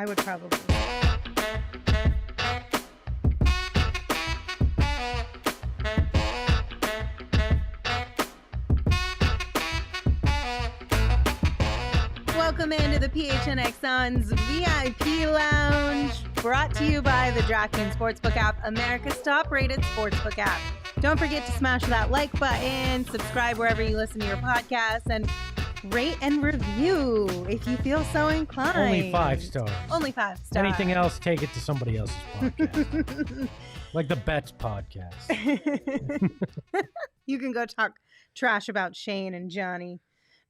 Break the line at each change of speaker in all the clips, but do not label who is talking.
I would probably. Welcome into the PHNX Suns VIP Lounge, brought to you by the DraftKings Sportsbook app, America's top-rated sportsbook app. Don't forget to smash that like button, subscribe wherever you listen to your podcasts, and rate and review if you feel so inclined.
Only 5 stars.
Only 5 stars.
Anything else, take it to somebody else's podcast. Like the Bets podcast.
You can go talk trash about Shane and Johnny.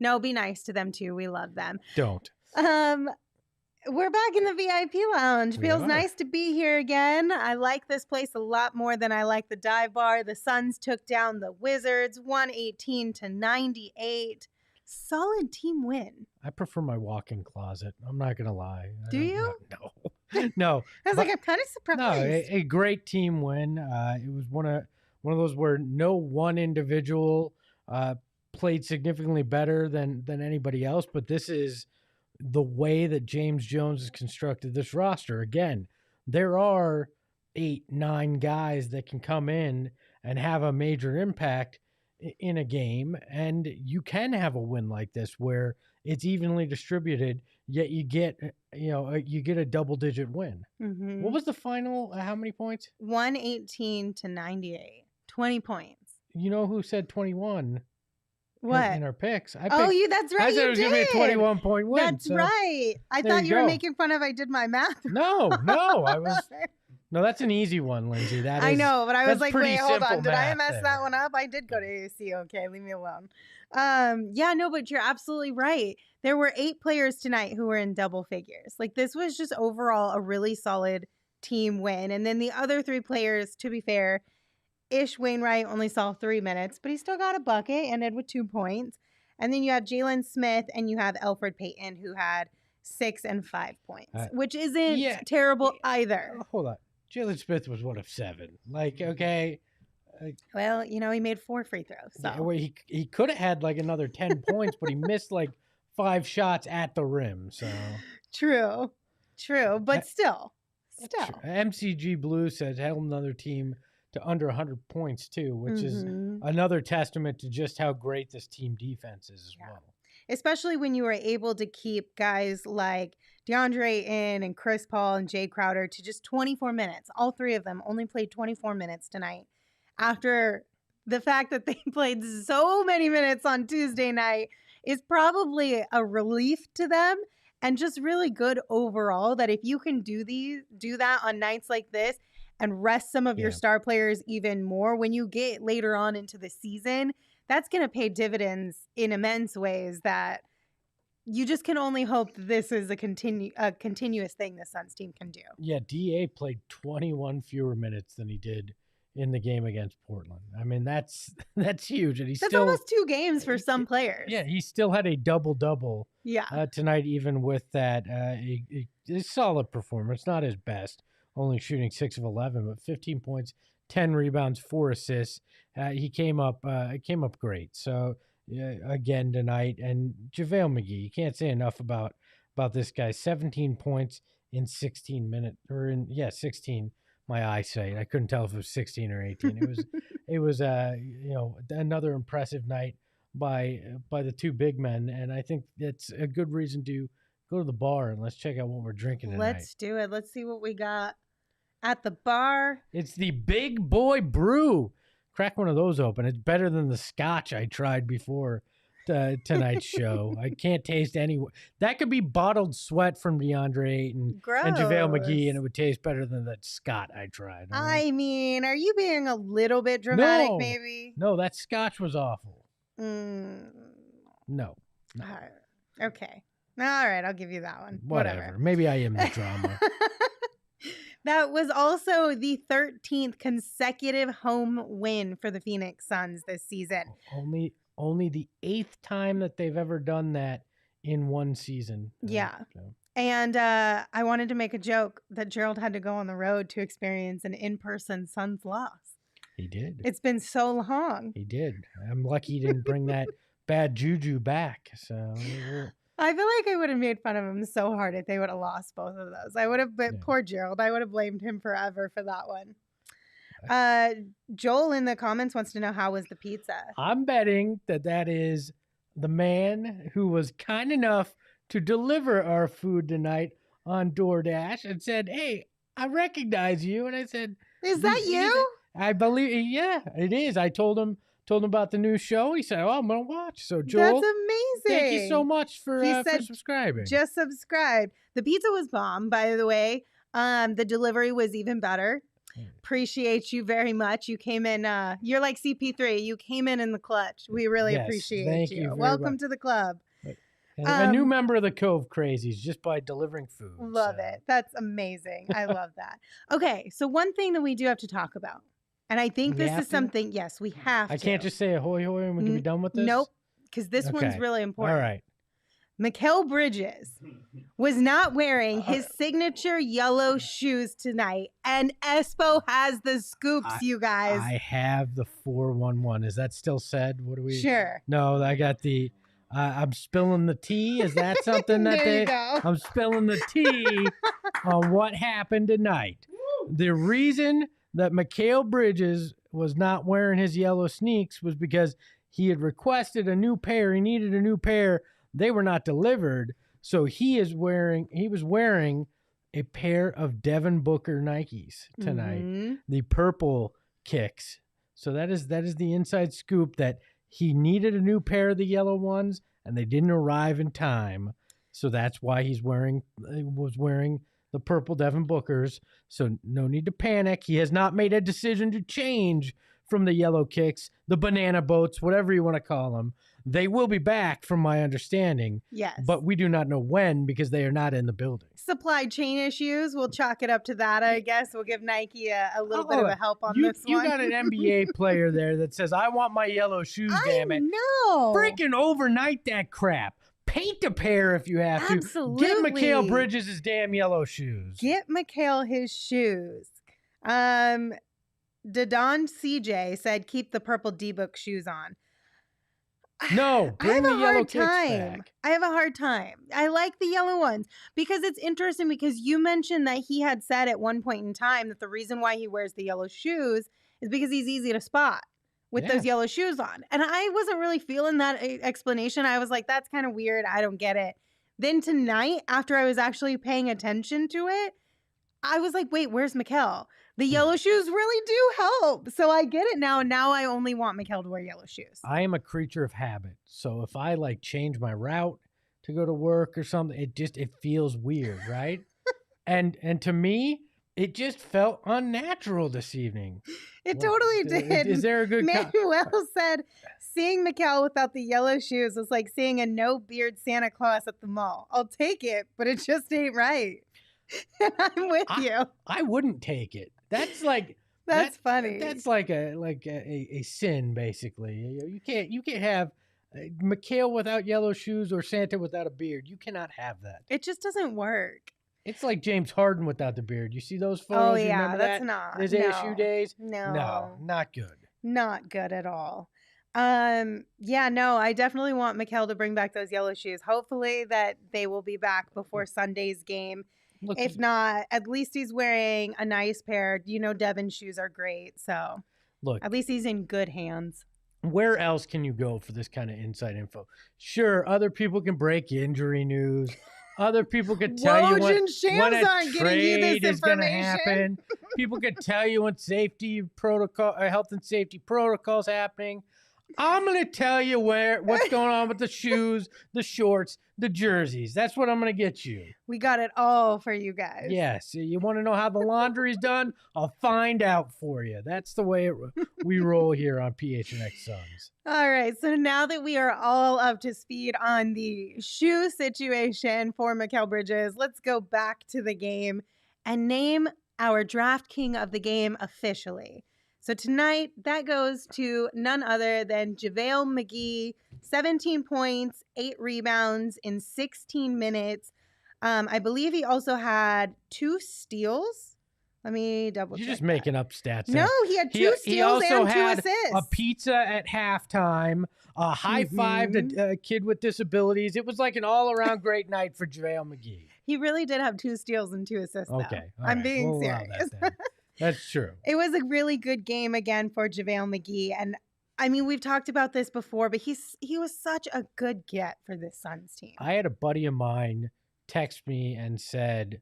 No, be nice to them too. We love them.
Don't.
We're back in the VIP lounge. Feels nice to be here again. I like this place a lot more than I like the dive bar. The Suns took down the Wizards 118-98. Solid team win.
I prefer my walk-in closet. I'm not going to lie.
Do you?
No. No.
I was like, I'm kind of surprised.
No, a great team win. It was one of those where no one individual played significantly better than anybody else, but this is the way that James Jones has constructed this roster. Again, there are 8-9 guys that can come in and have a major impact in a game, and you can have a win like this where it's evenly distributed, yet you get a double-digit win.
Mm-hmm.
What was the final? How many points?
118-98. 20 points.
You know who said 21?
What?
In our picks.
That's right.
I said it was going to be a 21-point win.
That's right. I thought you were making fun of I did my math.
No, I was. No, that's an easy one, Lindsey.
I know, but I was like, wait, hold on. Did I mess
there.
that one up? I did go to AUC. Okay, leave me alone. Yeah, no, but you're absolutely right. There were 8 players tonight who were in double figures. Like, this was just overall a really solid team win. And then the other 3 players, to be fair, Ish Wainwright only saw 3 minutes, but he still got a bucket, ended with 2 points. And then you have Jalen Smith and you have Elfrid Payton, who had 6 and 5 points, which isn't terrible either.
Hold on. Jalen Smith was one of 7. Like, okay.
Well, he made 4 free throws. So.
Yeah, well, he could have had like another 10 points, but he missed like 5 shots at the rim. So
True. But still.
MCG Blue says held another team to under 100 points too, which is another testament to just how great this team defense is as well.
Especially when you were able to keep guys like Deandre Ayton and Chris Paul and Jay Crowder to just 24 minutes. All 3 of them only played 24 minutes tonight. After the fact that they played so many minutes on Tuesday night is probably a relief to them, and just really good overall that if you can do that on nights like this and rest some of your star players even more when you get later on into the season, that's going to pay dividends in immense ways that you just can only hope that this is a continuous thing the Suns team can do.
Yeah, DA played 21 fewer minutes than he did in the game against Portland. I mean, that's huge. And
that's almost 2 games for some players.
Yeah, he still had a double-double tonight, even with that. A solid performance, not his best, only shooting 6 of 11, but 15 points, 10 rebounds, 4 assists. He came up great. So again tonight, and JaVale McGee, you can't say enough about this guy. 17 points in 16 minutes, 16. My eyesight, I couldn't tell if it was 16 or 18. It was another impressive night by the 2 big men, and I think that's a good reason to go to the bar and let's check out what we're drinking tonight.
Let's do it. Let's see what we got at the bar.
It's the Big Boy Brew. Crack one of those open. It's better than the scotch I tried before tonight's show. I can't taste any. That could be bottled sweat from Deandre Ayton and JaVale McGee, and it would taste better than that scotch I tried.
I mean, are you being a little bit dramatic, maybe?
No, that scotch was awful. No.
Okay. All right, I'll give you that one.
Whatever. Maybe I am the drama.
That was also the 13th consecutive home win for the Phoenix Suns this season.
Only the 8th time that they've ever done that in one season.
Yeah. And I wanted to make a joke that Gerald had to go on the road to experience an in-person Suns loss.
He did.
It's been so long.
He did. I'm lucky he didn't bring that bad juju back. So
I feel like I would have made fun of him so hard if they would have lost both of those. I would have, poor Gerald, I would have blamed him forever for that one. Joel in the comments wants to know, how was the pizza?
I'm betting that is the man who was kind enough to deliver our food tonight on DoorDash and said, "Hey, I recognize you." And I said,
"Is that you?"
I believe, yeah, it is. I told him about the new show. He said, "Oh, I'm gonna watch." So Joel,
that's amazing.
Thank you so much for subscribing.
Just subscribe. The pizza was bomb, by the way. The delivery was even better. Appreciate you very much. You came in. You're like CP3. You came in the clutch. We really appreciate you. Welcome to the club.
A new member of the Cove Crazies just by delivering food.
Love it. That's amazing. I love that. Okay, so one thing that we do have to talk about, and I think this is something, yes, we have to.
I can't just say ahoy hoy and we can be done with this?
Nope, because this one's really important.
All right.
Mikal Bridges was not wearing his signature yellow shoes tonight, and Espo has the scoops, you guys.
I have the 411. Is that still said? What do we?
Sure.
No, I got the... I'm spilling the tea. Is that something that
there you go.
I'm spilling the tea on what happened tonight. The reason that Mikal Bridges was not wearing his yellow sneaks was because he had requested a new pair. He needed a new pair. They were not delivered. So he was wearing a pair of Devin Booker Nikes tonight. The purple kicks. So that is the inside scoop, that he needed a new pair of the yellow ones, and they didn't arrive in time. So that's why he was wearing the purple Devin Bookers. So no need to panic. He has not made a decision to change from the yellow kicks, the banana boats, whatever you want to call them. They will be back, from my understanding.
Yes.
But we do not know when, because they are not in the building.
Supply chain issues. We'll chalk it up to that, I guess. We'll give Nike a little bit of a help on this one.
You got an NBA player there that says, "I want my yellow shoes, damn it."
No.
Freaking overnight that crap. Paint a pair if you have to.
Absolutely.
Get Mikal Bridges his damn yellow shoes.
Get Mikal his shoes. Dadon CJ said, "Keep the purple D-Book shoes on."
No, bring the yellow kicks back.
I have a hard time. I like the yellow ones because it's interesting, because you mentioned that he had said at one point in time that the reason why he wears the yellow shoes is because he's easy to spot with those yellow shoes on. And I wasn't really feeling that explanation. I was like, that's kind of weird. I don't get it. Then tonight, after I was actually paying attention to it, I was like, wait, where's Mikal? The yellow shoes really do help. So I get it now. Now I only want Mikal to wear yellow shoes.
I am a creature of habit. So if I change my route to go to work or something, it feels weird, right? and to me, it just felt unnatural this evening.
It totally did.
Is there a good...
Manuel said, seeing Mikal without the yellow shoes was like seeing a no-beard Santa Claus at the mall. I'll take it, but it just ain't right. And I'm with you.
I wouldn't take it. That's like...
That's funny.
That's like a sin, basically. You can't have Mikal without yellow shoes or Santa without a beard. You cannot have that.
It just doesn't work.
It's like James Harden without the beard. You see those photos?
Oh, yeah,
remember
that's
that?
not.
His ASU days?
No,
not good.
Not good at all. Yeah, no, I definitely want Mikal to bring back those yellow shoes. Hopefully that they will be back before Sunday's game. Look, if not, at least he's wearing a nice pair. You know, Devin's shoes are great. So
look,
at least he's in good hands.
Where else can you go for this kind of inside info? Sure, other people can break injury news. Other people could tell you when a trade is going to happen. People could tell you when health and safety protocols happening. I'm going to tell you what's going on with the shoes, the shorts, the jerseys. That's what I'm going to get you.
We got it all for you guys.
Yes. You want to know how the laundry's done? I'll find out for you. That's the way we roll here on PHNX Suns.
All right. So now that we are all up to speed on the shoe situation for Mikal Bridges, let's go back to the game and name our draft king of the game officially. So tonight, that goes to none other than Javale McGee, 17 points, 8 rebounds in 16 minutes. I believe he also had 2 steals, Let me double check.
You're just making up stats.
No, he had 2 steals and 2 assists.
A pizza at halftime, a high five to a kid with disabilities. It was like an all-around great night for JaVale McGee.
He really did have 2 steals and 2 assists.
Okay.
I'm being serious.
That's true.
It was a really good game again for JaVale McGee. And I mean, we've talked about this before, but he was such a good get for this Suns team.
I had a buddy of mine text me and said,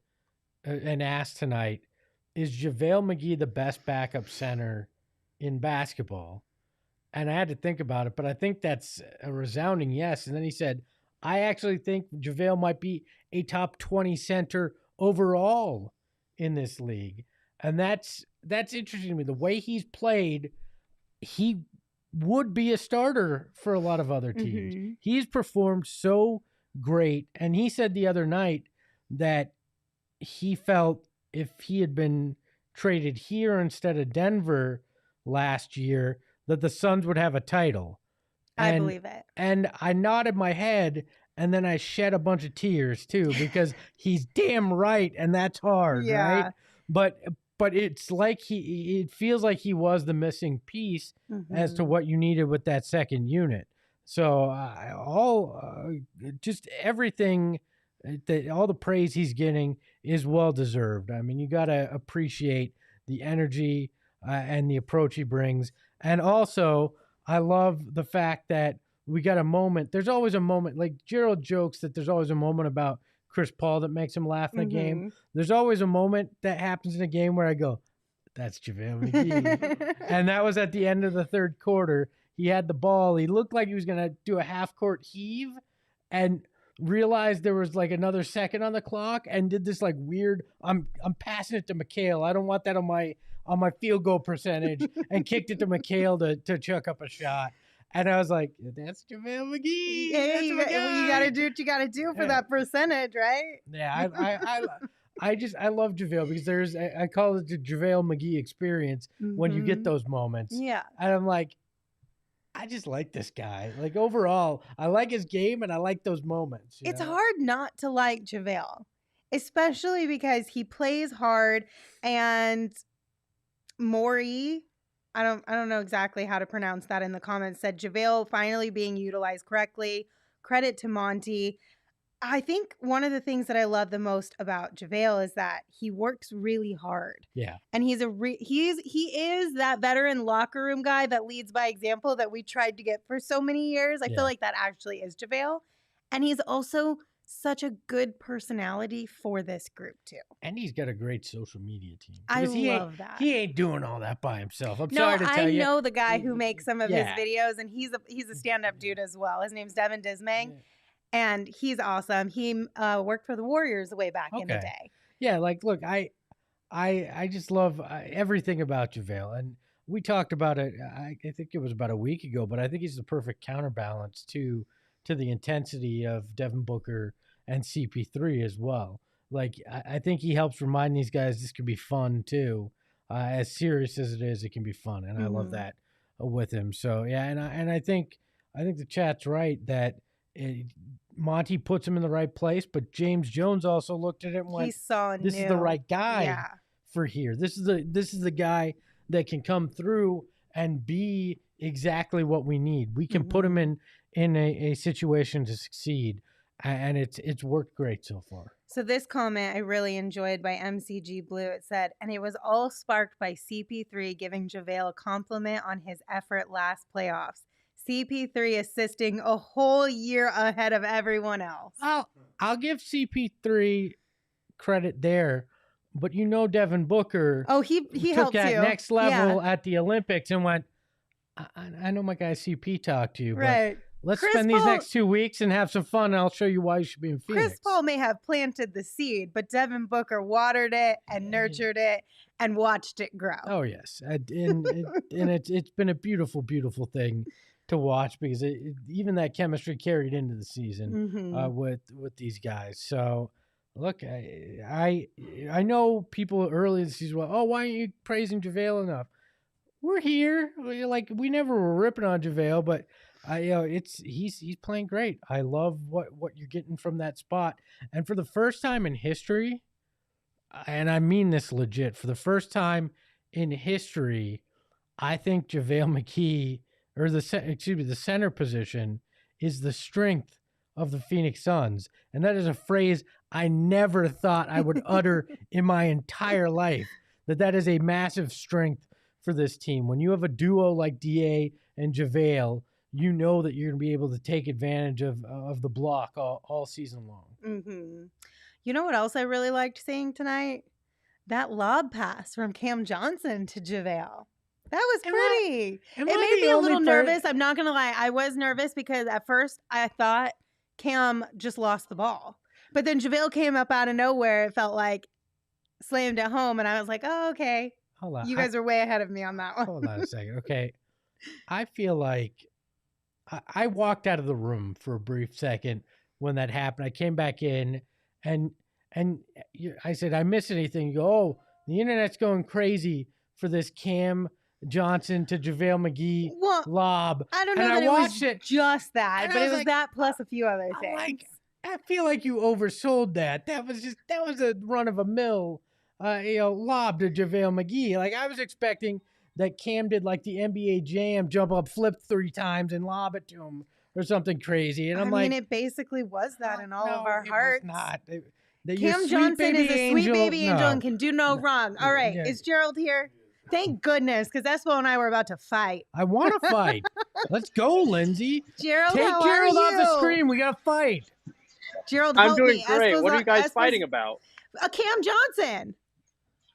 and asked tonight, is JaVale McGee the best backup center in basketball? And I had to think about it, but I think that's a resounding yes. And then he said, I actually think JaVale might be a top 20 center overall in this league. And that's interesting to me. The way he's played, he would be a starter for a lot of other teams. He's performed so great. And he said the other night that he felt if he had been traded here instead of Denver last year, that the Suns would have a title.
I believe it.
And I nodded my head, and then I shed a bunch of tears too, because he's damn right, and that's hard, right? But it's like it feels like he was the missing piece as to what you needed with that second unit. So just everything. All the praise he's getting is well deserved. I mean, you got to appreciate the energy and the approach he brings. And also, I love the fact that we got a moment. There's always a moment, like Gerald jokes that there's always a moment about Chris Paul that makes him laugh in a game. There's always a moment that happens in a game where I go, that's JaVale McGee. And that was at the end of the third quarter. He had the ball. He looked like he was going to do a half-court heave and realized there was like another second on the clock and did this like weird, I'm passing it to Mikal. I don't want that on my field goal percentage, and kicked it to Mikal to chuck up a shot. And I was like, that's JaVale McGee.
Yeah, you got to do what you got to do for that percentage, right?
Yeah, I love JaVale because I call it the JaVale McGee experience when you get those moments.
Yeah.
And I'm like, I just like this guy. Like overall, I like his game and I like those moments.
It's hard not to like JaVale, especially because he plays hard. And Maury, I don't know exactly how to pronounce that in the comments, said JaVale finally being utilized correctly. Credit to Monty. I think one of the things that I love the most about JaVale is that he works really hard.
Yeah.
And he is that veteran locker room guy that leads by example that we tried to get for so many years. I feel like that actually is JaVale. And he's also such a good personality for this group too. And
he's got a great social media team.
I love that.
He ain't doing all that by himself. I'm sorry to tell you.
I know the guy who makes some of his videos, and he's a stand-up dude as well. His name's Devin Dismang. Yeah. And he's awesome. He worked for the Warriors way back in the day.
Yeah, like, look, I just love everything about JaVale. And we talked about it, I think it was about a week ago, but I think he's the perfect counterbalance to the intensity of Devin Booker and CP3 as well. Like, I think he helps remind these guys this can be fun too. As serious as it is, it can be fun. And I love that with him. So, yeah, and I think the chat's right that Monty puts him in the right place, but James Jones also looked at it and went, "This is the right guy for here. This is the guy that can come through and be exactly what we need. We can put him in a situation to succeed, and it's worked great so far."
So this comment I really enjoyed by MCG Blue. It said, and it was all sparked by CP3 giving JaVale a compliment on his effort last playoffs. CP3 assisting a whole year ahead of everyone else.
I'll give CP3 credit there, but Devin Booker.
Oh, he
took
helped
that
you.
next level at the Olympics and went, I know my guy CP talked to you,
right?
But let's spend these next 2 weeks and have some fun. And I'll show you why you should be in Phoenix.
Chris Paul may have planted the seed, but Devin Booker watered it and nurtured it and watched it grow.
Oh yes, and it's been a beautiful, beautiful thing to watch because even that chemistry carried into the season with these guys. So look, I know people early this season, well, why aren't you praising JaVale enough? We're here. Like, we never were ripping on JaVale, but he's playing great. I love what you're getting from that spot. And for the first time in history, and I mean this legit, for the first time in history, I think JaVale McGee, or the center position, is the strength of the Phoenix Suns. And that is a phrase I never thought I would utter in my entire life, that is a massive strength for this team. When you have a duo like DA and JaVale, you know that you're going to be able to take advantage of the block all season long.
Mm-hmm. You know what else I really liked seeing tonight? That lob pass from Cam Johnson to JaVale. That was pretty. It made me a little nervous. I'm not going to lie. I was nervous because at first I thought Cam just lost the ball. But then JaVale came up out of nowhere. It felt like slammed it home. And I was like, oh, okay.
Hold on.
You guys are way ahead of me on that one.
Hold on a second. Okay. I feel like I walked out of the room for a brief second when that happened. I came back in and I said, I miss anything? You go, oh, the internet's going crazy for this Cam Johnson to JaVale McGee lob.
I don't know that it was just that, but it was that plus a few other things.
I feel like you oversold that. That was a run of a mill, lob to JaVale McGee. Like, I was expecting that Cam did like the NBA Jam, jump up, flip 3 times, and lob it to him or something crazy. And I mean,
it basically was that in all of our hearts.
It was not.
Cam Johnson is a sweet baby angel and can do no wrong. All right, is Gerald here? Thank goodness, because Espo and I were about to fight.
I want to fight. Let's go, Lindsey.
Gerald,
take Gerald off the screen. We got to fight.
Gerald,
I'm doing great. What are you guys fighting about?
Cam Johnson.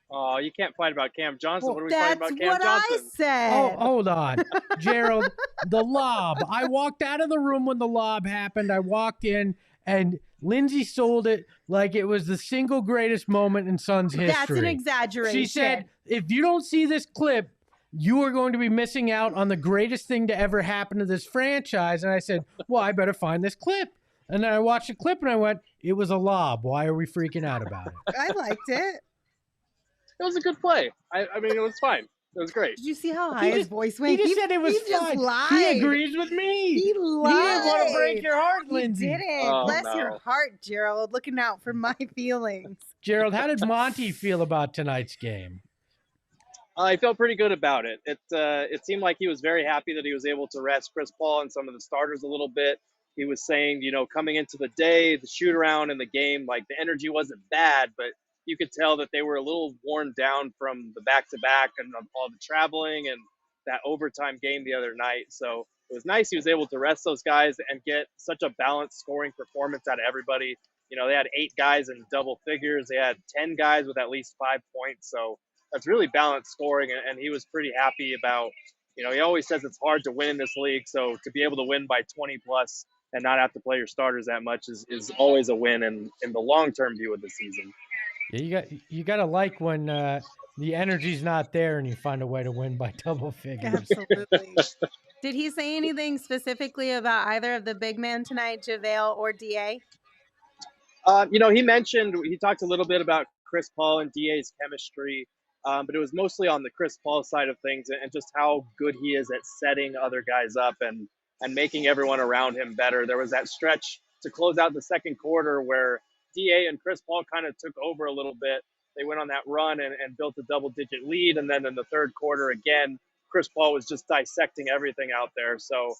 Oh, you can't fight about Cam Johnson. What are we fighting about Cam Johnson?
That's what I said.
Oh, hold on. Gerald, the lob. I walked out of the room when the lob happened. I walked in, and Lindsey sold it like it was the single greatest moment in Suns history.
That's an exaggeration.
She said, if you don't see this clip, you are going to be missing out on the greatest thing to ever happen to this franchise. And I said, well, I better find this clip. And then I watched the clip and I went, it was a lob. Why are we freaking out about it?
I liked it.
It was a good play. I mean, it was fine. It was great.
Did you see how high his voice went?
He just said it was fine. He agrees with me.
He lied.
He didn't want to break your heart, Lindsey.
He didn't. Bless your heart, Gerald. Looking out for my feelings.
Gerald, how did Monty feel about tonight's game?
I felt pretty good about it. It seemed like he was very happy that he was able to rest Chris Paul and some of the starters a little bit. He was saying, coming into the day, the shoot around in the game, like the energy wasn't bad, but you could tell that they were a little worn down from the back-to-back and all the traveling and that overtime game the other night. So it was nice he was able to rest those guys and get such a balanced scoring performance out of everybody. They had 8 guys in double figures. They had 10 guys with at least 5 points. So that's really balanced scoring, and he was pretty happy about, he always says it's hard to win in this league. So to be able to win by 20-plus and not have to play your starters that much is always a win in the long-term view of the season.
Yeah, you got to like when the energy's not there and you find a way to win by double figures.
Absolutely. Did he say anything specifically about either of the big men tonight, JaVale or DA?
He talked a little bit about Chris Paul and DA's chemistry, but it was mostly on the Chris Paul side of things and just how good he is at setting other guys up and making everyone around him better. There was that stretch to close out the second quarter where DA and Chris Paul kind of took over a little bit. They went on that run and built a double-digit lead. And then in the third quarter, again, Chris Paul was just dissecting everything out there. So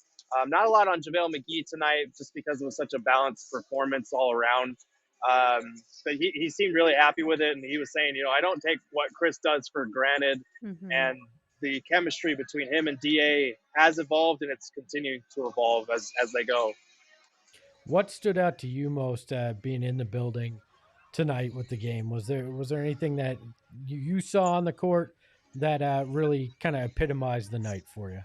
not a lot on JaVale McGee tonight just because it was such a balanced performance all around. But he seemed really happy with it. And he was saying, I don't take what Chris does for granted. Mm-hmm. And the chemistry between him and DA has evolved, and it's continuing to evolve as they go.
What stood out to you most being in the building tonight with the game? Was there anything that you saw on the court that really kind of epitomized the night for you?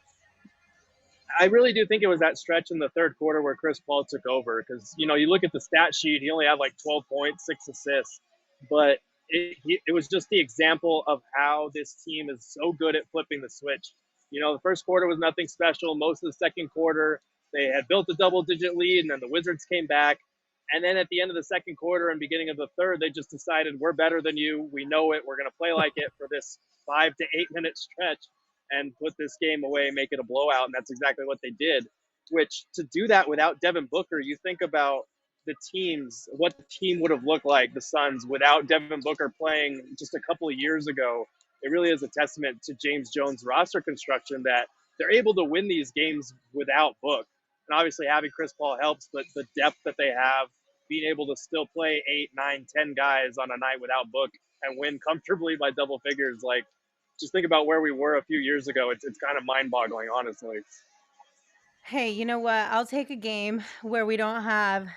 I really do think it was that stretch in the third quarter where Chris Paul took over because, you look at the stat sheet, he only had like 12 points, 6 assists, but it was just the example of how this team is so good at flipping the switch. The first quarter was nothing special. Most of the second quarter, they had built a double-digit lead, and then the Wizards came back. And then at the end of the second quarter and beginning of the third, they just decided, we're better than you. We know it. We're going to play like it for this 5 to 8 minute stretch and put this game away, make it a blowout. And that's exactly what they did, which to do that without Devin Booker, you think about what the team would have looked like, the Suns, without Devin Booker playing just a couple of years ago. It really is a testament to James Jones' roster construction that they're able to win these games without Book. And obviously having Chris Paul helps, but the depth that they have, being able to still play 8, 9, 10 guys on a night without Book and win comfortably by double figures, like, just think about where we were a few years ago. It's kind of mind-boggling, honestly.
Hey, you know what? I'll take a game where we don't have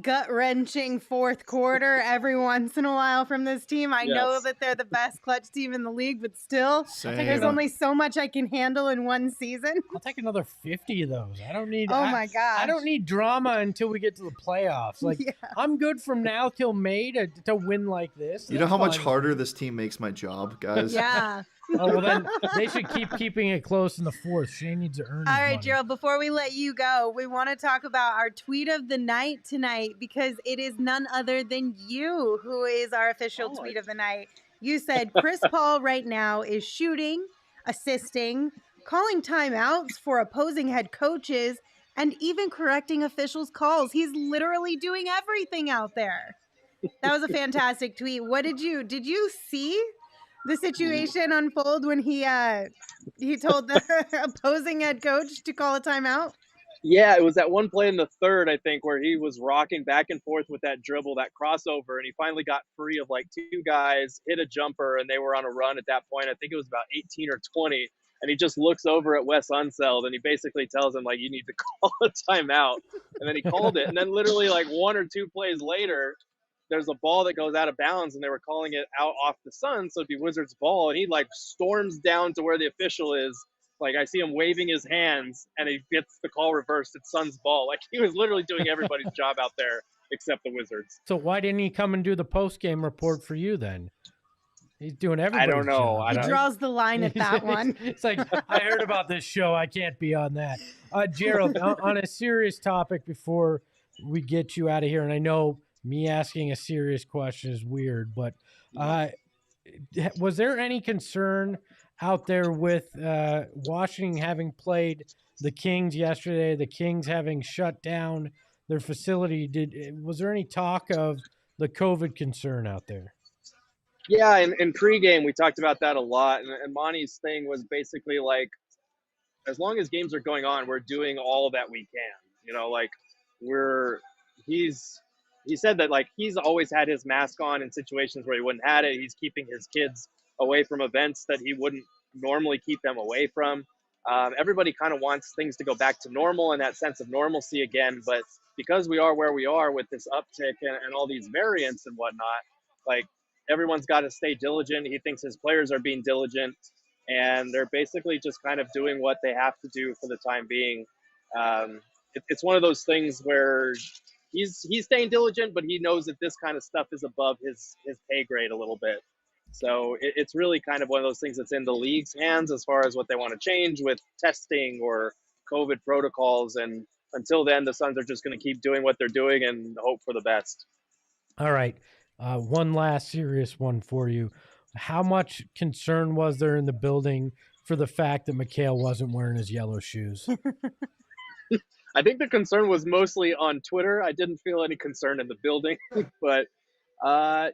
gut-wrenching fourth quarter every once in a while from this team. I know that they're the best clutch team in the league, but still, there's only so much I can handle in one season.
I'll take another 50 of those. I don't need.
My gosh.
I don't need drama until we get to the playoffs. Like I'm good from now till May to win like this.
You know how much harder this team makes my job, guys?
Yeah.
Oh, well, then they should keeping it close in the fourth. Shane needs to earn.
All right,
money.
Gerald, before we let you go, we want to talk about our tweet of the night tonight because it is none other than you who is our official tweet of the night. You said Chris Paul right now is shooting, assisting, calling timeouts for opposing head coaches, and even correcting officials' calls. He's literally doing everything out there. That was a fantastic tweet. Did you see the situation unfold when he told the opposing head coach to call a timeout?
Yeah, it was that one play in the third, I think, where he was rocking back and forth with that dribble, that crossover, and he finally got free of like two guys, hit a jumper, and they were on a run at that point. I think it was about 18 or 20, and he just looks over at Wes Unseld, and he basically tells him, like, you need to call a timeout. And then he called it, and then literally like one or two plays later, there's a ball that goes out of bounds, and they were calling it out off the Suns, so it'd be Wizards ball, and he like storms down to where the official is. Like, I see him waving his hands, and he gets the call reversed. It's Suns ball. Like, he was literally doing everybody's job out there except the Wizards.
So why didn't he come and do the post-game report for you then? He's doing everybody's
I don't know.
job.
He draws the line at that one.
It's like, I heard about this show. I can't be on that. Gerald, on a serious topic before we get you out of here, and I know me asking a serious question is weird, but was there any concern out there with Washington having played the Kings yesterday, the Kings having shut down their facility? Was there any talk of the COVID concern out there?
Yeah, in pregame, we talked about that a lot. And Monty's thing was basically like, as long as games are going on, we're doing all that we can. You know, like he said that, like, he's always had his mask on in situations where he wouldn't have it. He's keeping his kids away from events that he wouldn't normally keep them away from. Everybody kind of wants things to go back to normal and that sense of normalcy again. But because we are where we are with this uptick and all these variants and whatnot, like, everyone's got to stay diligent. He thinks his players are being diligent, and they're basically just kind of doing what they have to do for the time being. It's one of those things where he's staying diligent, but he knows that this kind of stuff is above his pay grade a little bit. So it's really kind of one of those things that's in the league's hands as far as what they want to change with testing or COVID protocols. And until then, the Suns are just going to keep doing what they're doing and hope for the best.
All right. One last serious one for you. How much concern was there in the building for the fact that Mikal wasn't wearing his yellow shoes?
I think the concern was mostly on Twitter. I didn't feel any concern in the building, but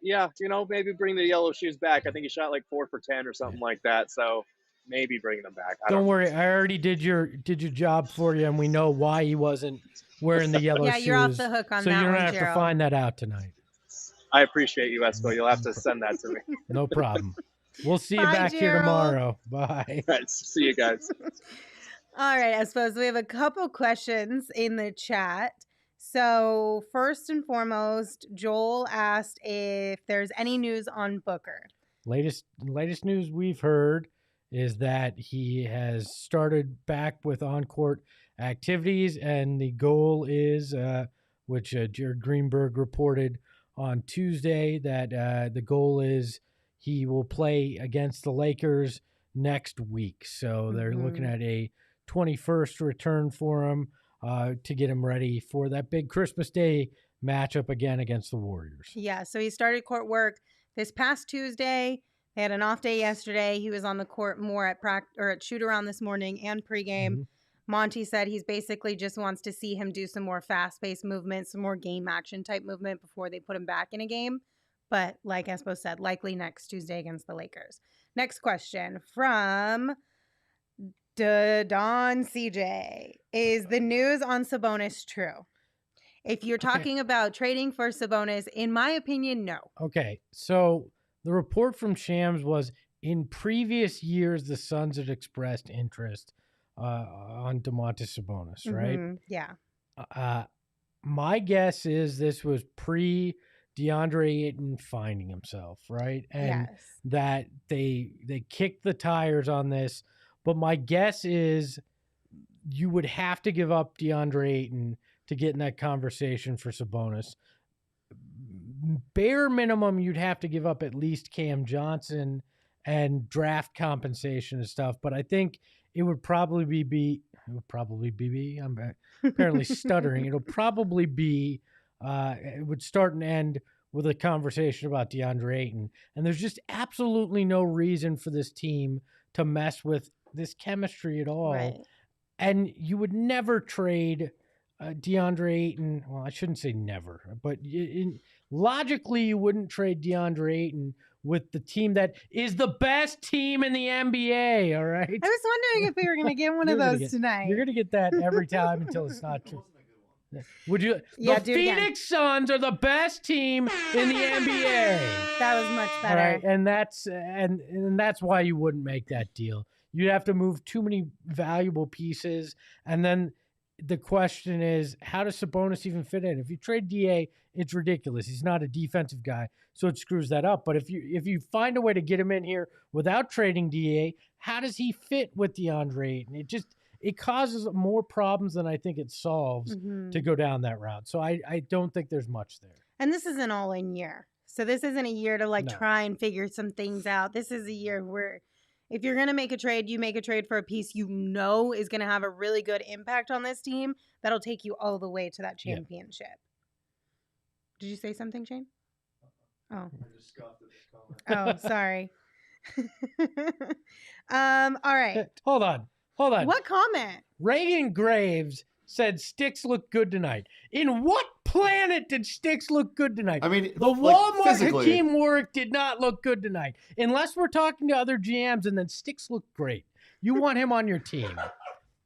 yeah, you know, maybe bring the yellow shoes back. I think he shot like 4 for 10 or something like that. So maybe bring them back.
Don't worry. I already did your job for you, and we know why he wasn't wearing the yellow shoes.
Yeah, you're off the hook on that one,
so you don't have
Gerald.
to find that out tonight.
I appreciate you, Espo. You'll have to send that to me.
No problem. We'll see you
Bye,
back here
Gerald.
tomorrow. Bye.
All right, see you guys.
All right, I suppose we have a couple questions in the chat. So first and foremost, Joel asked if there's any news on Booker.
Latest news we've heard is that he has started back with on-court activities, and the goal is, which Jared Greenberg reported on Tuesday, that the goal is he will play against the Lakers next week. So they're looking at a 21st return for him to get him ready for that big Christmas Day matchup again against the Warriors.
Yeah, so he started court work this past Tuesday. They had an off day yesterday. He was on the court more at practice or at shoot around this morning and pregame. Monty said he's basically just wants to see him do some more fast-paced movement, some more game action type movement before they put him back in a game. But like Espo said, likely next Tuesday against the Lakers. Next question from Don CJ. Is the news on Sabonis true? If you're talking about trading for Sabonis, in my opinion, no.
Okay, so the report from Shams was in previous years, the Suns had expressed interest on Domantas Sabonis, right?
Yeah.
My guess is this was pre-Deandre Ayton finding himself, right? And that they kicked the tires on this. But my guess is you would have to give up Deandre Ayton to get in that conversation for Sabonis. Bare minimum, you'd have to give up at least Cam Johnson and draft compensation and stuff. But I think it would probably be I'm apparently stuttering. It'll probably be, it would start and end with a conversation about DeAndre Ayton. And there's just absolutely no reason for this team to mess with this chemistry at all.
Right.
And you would never trade DeAndre Ayton. Well, I shouldn't say never, but logically you wouldn't trade DeAndre Ayton with the team that is the best team in the NBA, all right?
I was wondering if we were going to get one of those tonight.
You're going to get that every time until it's not true. Would you?
Yeah,
the Phoenix Suns are the best team in the NBA.
That was much better.
All right, and that's why you wouldn't make that deal. You'd have to move too many valuable pieces, and then the question is, how does Sabonis even fit in? If you trade DA, it's ridiculous. He's not a defensive guy, so it screws that up. But if you find a way to get him in here without trading DA, how does he fit with DeAndre Ayton? It causes more problems than I think it solves to go down that route. So I don't think there's much there.
And this is an all-in year. So this isn't a year to try and figure some things out. This is a year where if you're going to make a trade, you make a trade for a piece you know is going to have a really good impact on this team that'll take you all the way to that championship. Yeah. Did you say something, Shane? Oh.
I just scoffed at the comment.
Oh, sorry. All right.
Hold on.
What comment?
Reagan Graves said Sticks look good tonight. In what planet did Sticks look good tonight?
I mean,
the Walmart Hakeem Warwick did not look good tonight. Unless we're talking to other GMs, and then Sticks looked great. You want him on your team.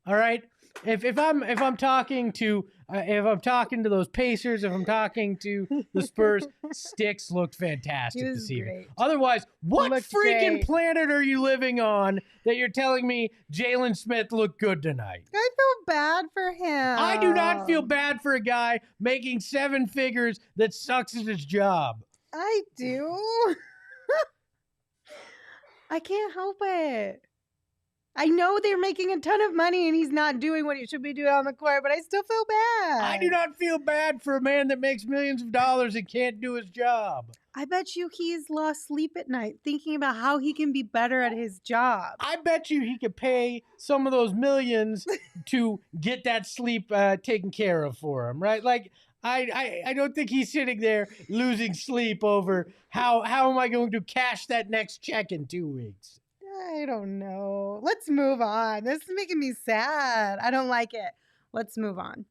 All right? If I'm talking to those Pacers, if I'm talking to the Spurs, Sticks looked fantastic this evening. Otherwise, what freaking planet are you living on that you're telling me Jalen Smith looked good tonight?
I feel bad for him.
I do not feel bad for a guy making 7 figures that sucks at his job.
I do. I can't help it. I know they're making a ton of money and he's not doing what he should be doing on the court, but I still feel bad.
I do not feel bad for a man that makes millions of dollars and can't do his job.
I bet you he's lost sleep at night thinking about how he can be better at his job.
I bet you he could pay some of those millions to get that sleep taken care of for him, right? Like, I don't think he's sitting there losing sleep over how am I going to cash that next check in 2 weeks.
I don't know. Let's move on. This is making me sad. I don't like it. Let's move on.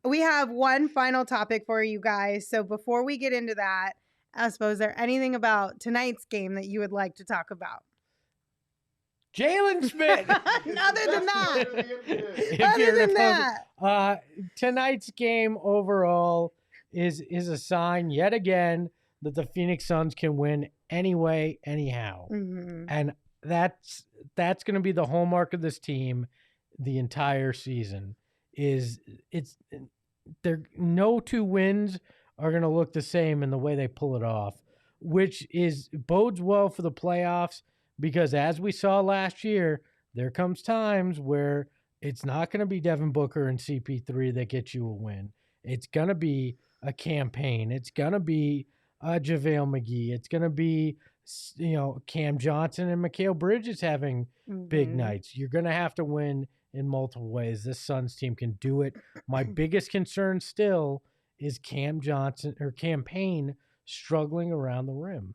We have one final topic for you guys. So before we get into that, Espo, is there anything about tonight's game that you would like to talk about?
Jalen Smith.
Other than that.
Tonight's game overall is a sign yet again that the Phoenix Suns can win anyway, anyhow. And that's going to be the hallmark of this team the entire season. No 2 wins are going to look the same in the way they pull it off, which bodes well for the playoffs, because as we saw last year, there comes times where it's not going to be Devin Booker and CP3 that get you a win. It's going to be a campaign. It's going to be JaVale McGee. It's going to be, Cam Johnson and Mikal Bridges having big nights. You're going to have to win in multiple ways. This Suns team can do it. My biggest concern still is Cam Payne struggling around the rim.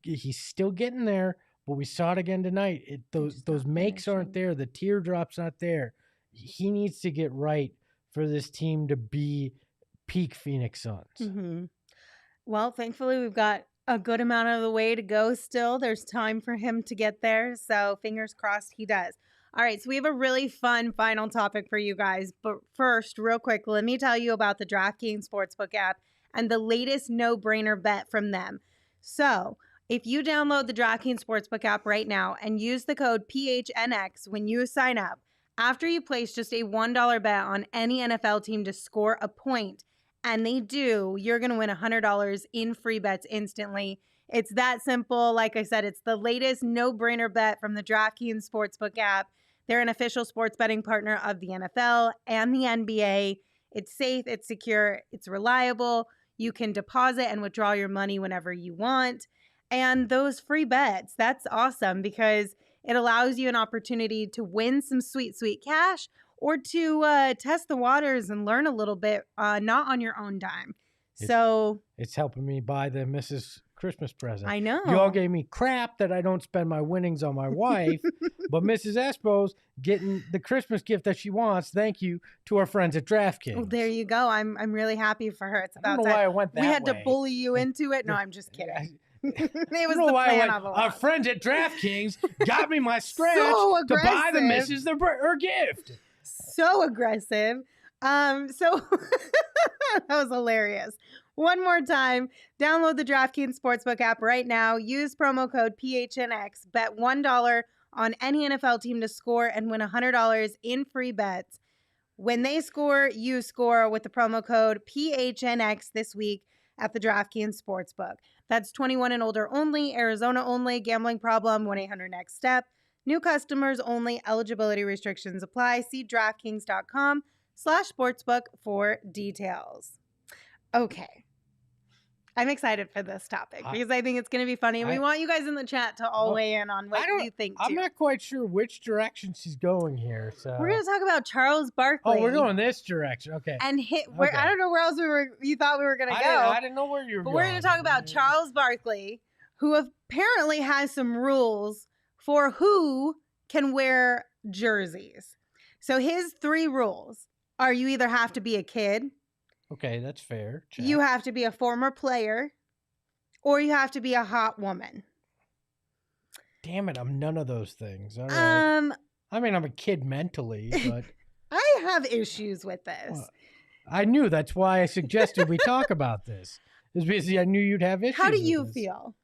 He's still getting there, but we saw it again tonight. Those makes aren't there. The teardrop's not there. He needs to get right for this team to be peak Phoenix Suns.
Mm-hmm. Well, thankfully, we've got a good amount of the way to go still. There's time for him to get there. So fingers crossed he does. All right, so we have a really fun final topic for you guys. But first, real quick, let me tell you about the DraftKings Sportsbook app and the latest no-brainer bet from them. So if you download the DraftKings Sportsbook app right now and use the code PHNX when you sign up, after you place just a $1 bet on any NFL team to score a point, and they do, you're going to win $100 in free bets instantly. It's that simple. Like I said, it's the latest no-brainer bet from the DraftKings Sportsbook app. They're an official sports betting partner of the NFL and the NBA. It's safe, it's secure, it's reliable. You can deposit and withdraw your money whenever you want. And those free bets, that's awesome because it allows you an opportunity to win some sweet, sweet cash or to test the waters and learn a little bit, not on your own dime.
It's helping me buy the Mrs. Christmas present.
I know.
You all gave me crap that I don't spend my winnings on my wife, but Mrs. Espo's getting the Christmas gift that she wants. Thank you to our friends at DraftKings.
Well, there you go. I'm really happy for her. It's about
I don't know
time.
Why I went that
we had
way.
to bully you into it. No, I'm just kidding. It was
the
plan of
our friends at DraftKings got me my scratch to buy the Mrs. her gift.
So aggressive. So that was hilarious. One more time, download the DraftKings Sportsbook app right now. Use promo code PHNX. Bet $1 on any NFL team to score and win $100 in free bets. When they score, you score with the promo code PHNX this week at the DraftKings Sportsbook. That's 21 and older only, Arizona only, gambling problem, 1-800-NEXT-STEP. New customers only, eligibility restrictions apply. See DraftKings.com/sportsbook for details. Okay. I'm excited for this topic because I think it's going to be funny. And we want you guys in the chat to all weigh in on what you think, too.
I'm not quite sure which direction she's going here. So
we're going to talk about Charles Barkley.
Oh, we're going this direction. Okay.
And I don't know where else you thought we were going to go.
I didn't know where you were going.
But we're going to talk about Charles Barkley, who apparently has some rules for who can wear jerseys. So his 3 rules are: you either have to be a kid.
Okay, that's fair. Check.
You have to be a former player, or you have to be a hot woman.
Damn it, I'm none of those things. All right. I mean, I'm a kid mentally, but
I have issues with this.
I knew that's why I suggested we talk about this. It's because I knew you'd have issues.
How do you feel?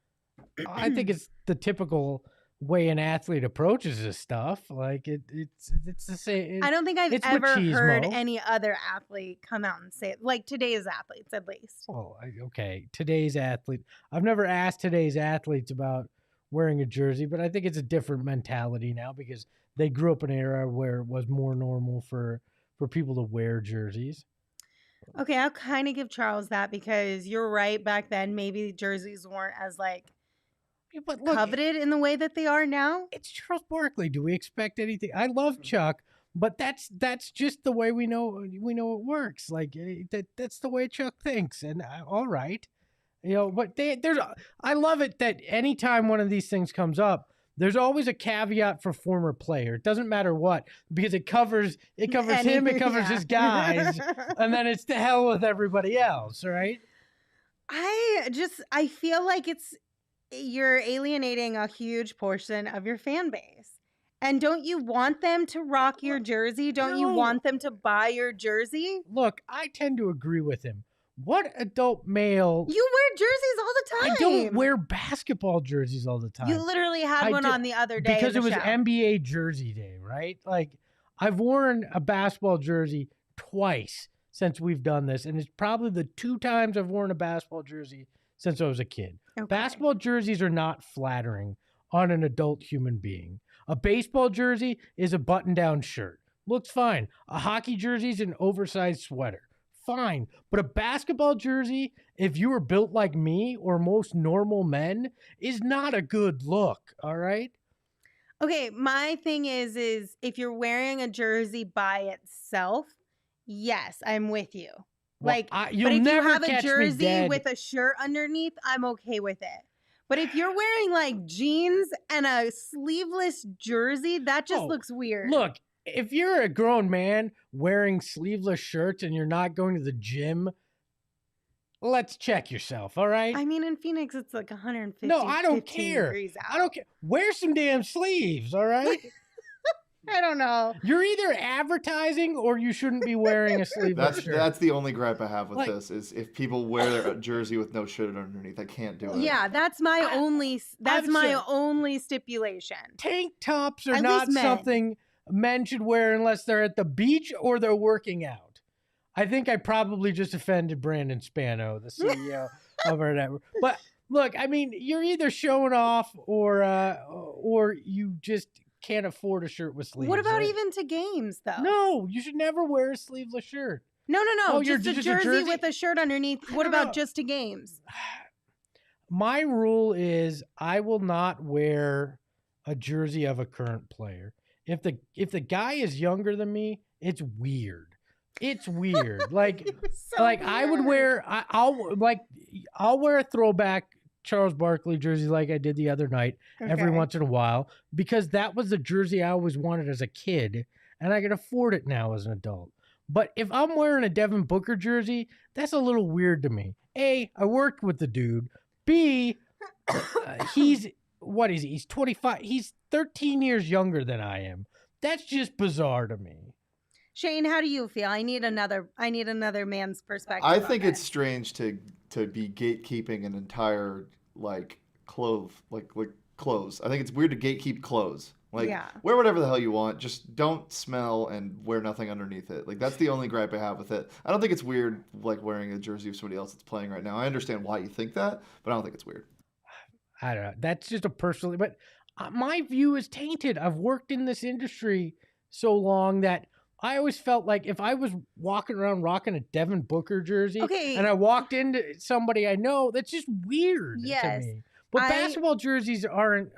I think it's the typical way an athlete approaches this stuff. Like it's the same.
I don't think I've ever heard any other athlete come out and say it, like today's athletes, at least.
Oh, okay. Today's athlete. I've never asked today's athletes about wearing a jersey, but I think it's a different mentality now because they grew up in an era where it was more normal for people to wear jerseys.
Okay, I'll kind of give Charles that because you're right. Back then, maybe jerseys weren't as coveted in the way that they are now.
It's Charles Barkley. Do we expect anything? I love Chuck, but that's just the way we know it works. Like that's the way Chuck thinks. And all right, but I love it that anytime one of these things comes up, there's always a caveat for former player. It doesn't matter what, because it covers him, it covers his guys, and then it's to hell with everybody else, right?
I feel like you're alienating a huge portion of your fan base. And don't you want them to rock your jersey? Don't you want them to buy your jersey?
Look, I tend to agree with him. What adult male...
You wear jerseys all the time.
I don't wear basketball jerseys all the time.
You literally had one on the other day.
Because it was NBA jersey day, right? Like, I've worn a basketball jersey twice since we've done this. And it's probably the 2 times I've worn a basketball jersey since I was a kid. Okay. Basketball jerseys are not flattering on an adult human being. A baseball jersey is a button-down shirt. Looks fine. A hockey jersey is an oversized sweater. Fine. But a basketball jersey, if you were built like me or most normal men, is not a good look, all right?
Okay, my thing is if you're wearing a jersey by itself, yes, I'm with you.
Well,
but if you have a jersey with a shirt underneath, I'm okay with it. But if you're wearing like jeans and a sleeveless jersey, that just looks weird.
Look, if you're a grown man wearing sleeveless shirts and you're not going to the gym, let's check yourself, all right?
I mean, in Phoenix, it's like 150.
No, I don't care.
Degrees out.
I don't care. Wear some damn sleeves, all right?
I don't know.
You're either advertising or you shouldn't be wearing a sleeveless shirt.
That's the only gripe I have with this is if people wear their jersey with no shirt underneath, I can't do it.
Yeah, that's my only stipulation.
Tank tops are not something men should wear unless they're at the beach or they're working out. I think I probably just offended Brandon Spano, the CEO of our network. But look, I mean, you're either showing off or you just can't afford a shirt with sleeves.
What about even to games, though?
No, you should never wear a sleeveless shirt.
No.
Oh,
just a jersey with a shirt underneath. What about just to games?
My rule is I will not wear a jersey of a current player. If the guy is younger than me, it's weird. It's weird. Like weird. I would wear I'll wear a throwback Charles Barkley jersey like I did the other night every once in a while because that was the jersey I always wanted as a kid and I can afford it now as an adult. But if I'm wearing a Devin Booker jersey, that's a little weird to me. A, I worked with the dude. B, he's 25. He's 13 years younger than I am. That's just bizarre to me.
Shane, how do you feel? I need another man's perspective.
I think it's strange to be gatekeeping an entire clothes. I think it's weird to gatekeep clothes. Wear whatever the hell you want. Just don't smell and wear nothing underneath it. That's the only gripe I have with it. I don't think it's weird wearing a jersey of somebody else that's playing right now. I understand why you think that, but I don't think it's weird.
I don't know. That's just a personal. But my view is tainted. I've worked in this industry so long that I always felt like if I was walking around rocking a Devin Booker jersey and I walked into somebody I know, that's just weird to me. But basketball jerseys aren't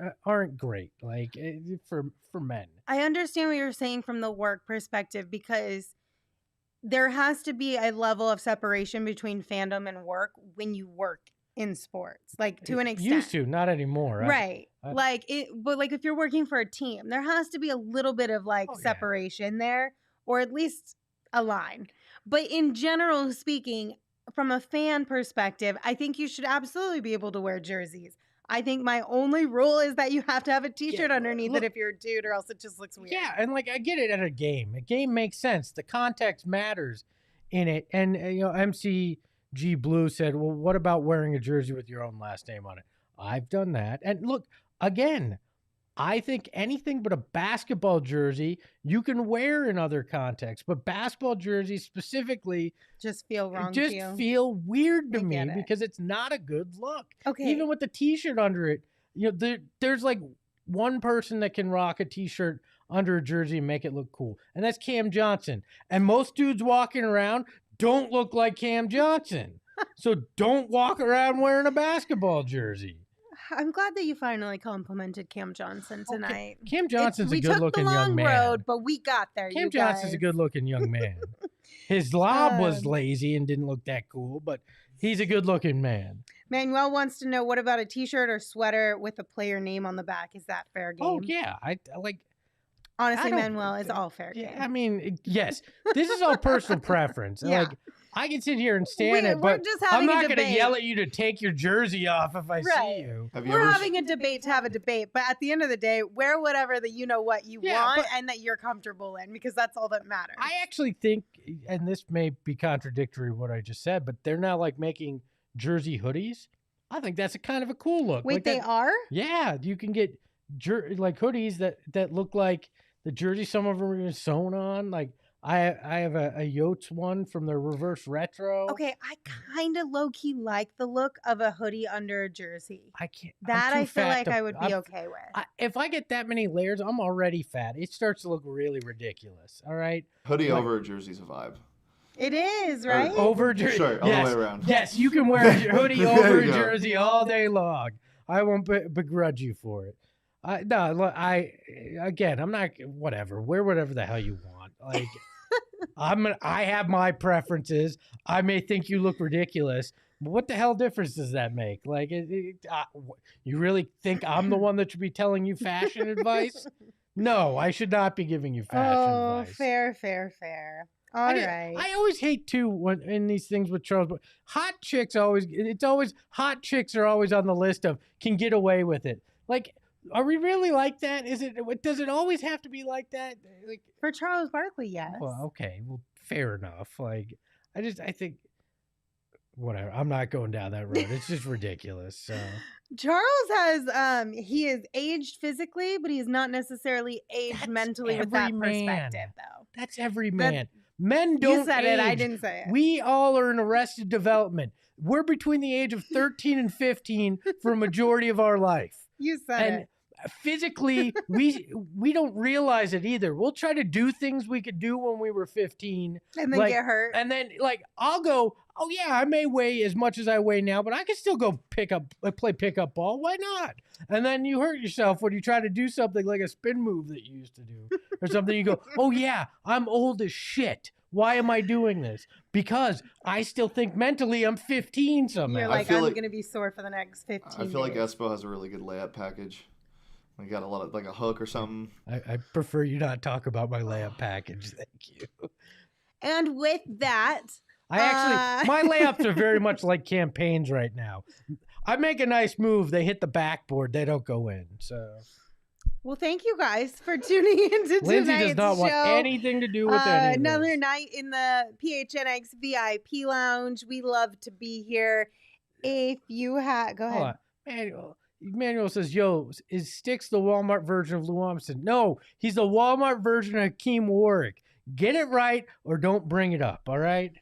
great for men.
I understand what you're saying from the work perspective because there has to be a level of separation between fandom and work when you work in sports, to an extent.
Used to, not anymore.
Right. But if you're working for a team, there has to be a little bit of separation there. Or at least a line. But in general speaking, from a fan perspective, I think you should absolutely be able to wear jerseys. I think my only rule is that you have to have a t-shirt underneath it if you're a dude or else it just looks weird. Yeah,
and I get it at a game. A game makes sense. The context matters in it. And, MCG Blue said, well, what about wearing a jersey with your own last name on it? I've done that. And look, again, I think anything but a basketball jersey you can wear in other contexts, but basketball jerseys specifically
just feel wrong to you.
Just feel weird to me because it's not a good look. Okay. Even with the t-shirt under it, there's one person that can rock a t-shirt under a jersey and make it look cool, and that's Cam Johnson. And most dudes walking around don't look like Cam Johnson. So don't walk around wearing a basketball jersey.
I'm glad that you finally complimented Cam Johnson tonight.
Cam Johnson's a good-looking young man. We took the long road,
but we got there.
Cam Johnson's a good-looking young man. His lob was lazy and didn't look that cool, but he's a good-looking man.
Manuel wants to know, what about a t-shirt or sweater with a player name on the back? Is that fair game?
Oh, yeah. I
Honestly, Manuel, it's all fair game.
I mean, yes. This is all personal preference. Yeah. I can sit here and stand it, but I'm not going to yell at you to take your jersey off if I see you.
We're having a debate to have a debate, but at the end of the day, wear whatever that you want and that you're comfortable in, because that's all that matters.
I actually think, and this may be contradictory to what I just said, but they're now making jersey hoodies. I think that's a kind of a cool look.
Wait, they are?
Yeah, you can get hoodies that look like the jersey some of them are sewn on. I have a Yotes one from their reverse retro.
Okay, I kind of low-key like the look of a hoodie under a jersey.
I can't.
That I feel like I would be okay with.
If I get that many layers, I'm already fat. It starts to look really ridiculous. All right?
Hoodie over a jersey's a vibe.
It is, right?
Over jersey.
Sure, all the way around.
Yes, you can wear a hoodie over a jersey all day long. I won't begrudge you for it. I'm not, whatever. Wear whatever the hell you want. I have my preferences. I may think you look ridiculous, What the hell difference does that make? Like, you really think I'm the one that should be telling you fashion advice? No, I should not be giving you fashion advice.
Fair. All right.
I always hate too when in these things with Charles, but hot chicks are always on the list of can get away with it. Like, are we really like that? Does it always have to be like that? Like,
for Charles Barkley, yes.
Well, okay, well, fair enough. Like, I think whatever. I'm not going down that road. It's just ridiculous. So
Charles has he is aged physically, but he's not necessarily aged mentally with that perspective, though.
That's every man. Men don't.
You said
age.
it. I didn't say it.
We all are in arrested development. We're between the age of 13 and 15 for a majority of our life.
You said it.
Physically, we don't realize it either. We'll try to do things we could do when we were 15.
And then get hurt.
And then, I'll go, oh, yeah, I may weigh as much as I weigh now, but I can still go play pickup ball. Why not? And then you hurt yourself when you try to do something like a spin move that you used to do. Or something you go, oh, yeah, I'm old as shit. Why am I doing this? Because I still think mentally I'm 15 somehow.
You're like, I'm going to be sore for the next 15
I feel like Espo has a really good layup package. We got a lot of, like a hook or something.
I prefer you not talk about my layup package. Thank you.
And with that,
my layups are very much like campaigns right now. I make a nice move. They hit the backboard. They don't go in. So.
Well, thank you guys for tuning into tonight's
Lindsey does not want anything to do with any
another night in the PHNX VIP lounge. We love to be here. If you go ahead.
Emmanuel says, yo, is Sticks the Walmart version of Lou Amundsen? No, he's the Walmart version of Hakeem Warwick. Get it right or don't bring it up, all right?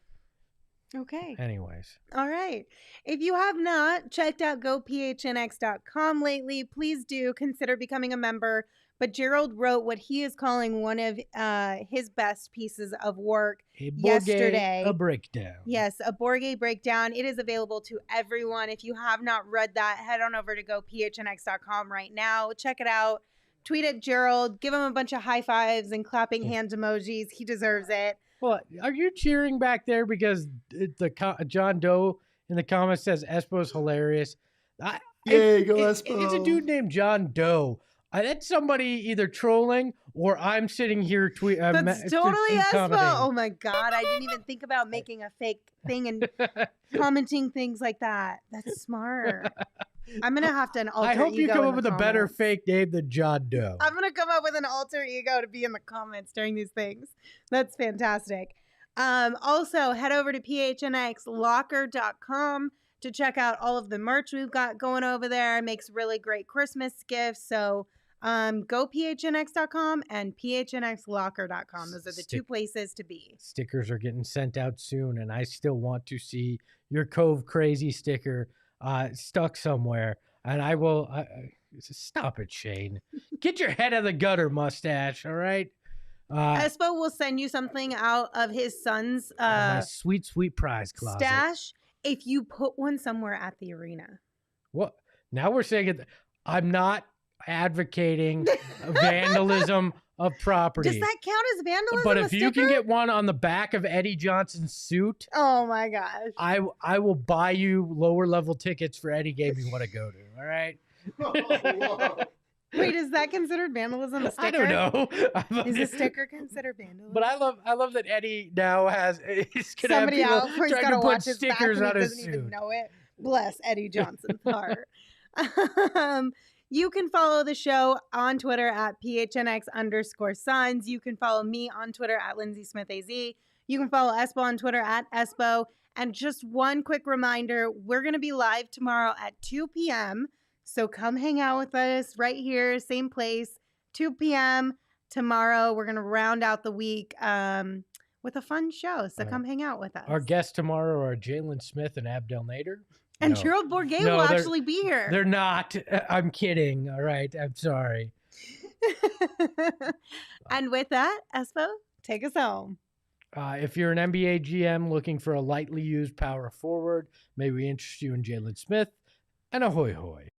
Okay.
Anyways.
All right. If you have not checked out gophnx.com lately, please do consider becoming a member. But Gerald wrote what he is calling one of his best pieces of work yesterday.
A breakdown.
Yes, a Bourguet breakdown. It is available to everyone. If you have not read that, head on over to gophnx.com right now. Check it out. Tweet at Gerald. Give him a bunch of high fives and clapping hands emojis. He deserves it.
Well, are you cheering back there because John Doe in the comments says Espo's hilarious?
Yay, go Espo.
It's a dude named John Doe. That's somebody either trolling or I'm sitting here
That's totally Espo. Oh my God. I didn't even think about making a fake thing and commenting things like that. That's smart. I'm going to have to an alter ego.
I hope you come up with a better fake name than John Doe.
I'm going to come up with an alter ego to be in the comments during these things. That's fantastic. Also, head over to phnxlocker.com to check out all of the merch we've got going over there. It makes really great Christmas gifts. So go phnx.com and phnxlocker.com. Those are the two places to be.
Stickers are getting sent out soon, and I still want to see your Cove Crazy sticker stuck somewhere. And I will stop it, Shane. Get your head out of the gutter, mustache. All right.
Espo will send you something out of his son's
my sweet prize closet
stash if you put one somewhere at the arena.
What? Now we're saying it. I'm not advocating vandalism of property.
Does that count as vandalism?
But if you can get one on the back of Eddie Johnson's suit,
oh my gosh,
I will buy you lower level tickets for any game you want to go to. All right.
Wait, is that considered vandalism? A sticker?
I don't know.
Is a sticker considered vandalism?
But I love that Eddie now he's gonna
somebody
have
else who's
trying to put
watch his
stickers
back
on
and he
his
doesn't
suit.
even know it. Bless Eddie Johnson's heart. You can follow the show on Twitter at PHNX_Suns. You can follow me on Twitter at Lindsey Smith AZ. You can follow Espo on Twitter at Espo. And just one quick reminder, we're going to be live tomorrow at 2 p.m. So come hang out with us right here, same place, 2 p.m. tomorrow. We're going to round out the week with a fun show. So come hang out with us.
Our guests tomorrow are Jalen Smith and Abdel Nader.
And Gerald Bourguet will actually be here.
They're not. I'm kidding. All right. I'm sorry.
And with that, Espo, take us home.
If you're an NBA GM looking for a lightly used power forward, may we interest you in Jalen Smith, and ahoy hoy.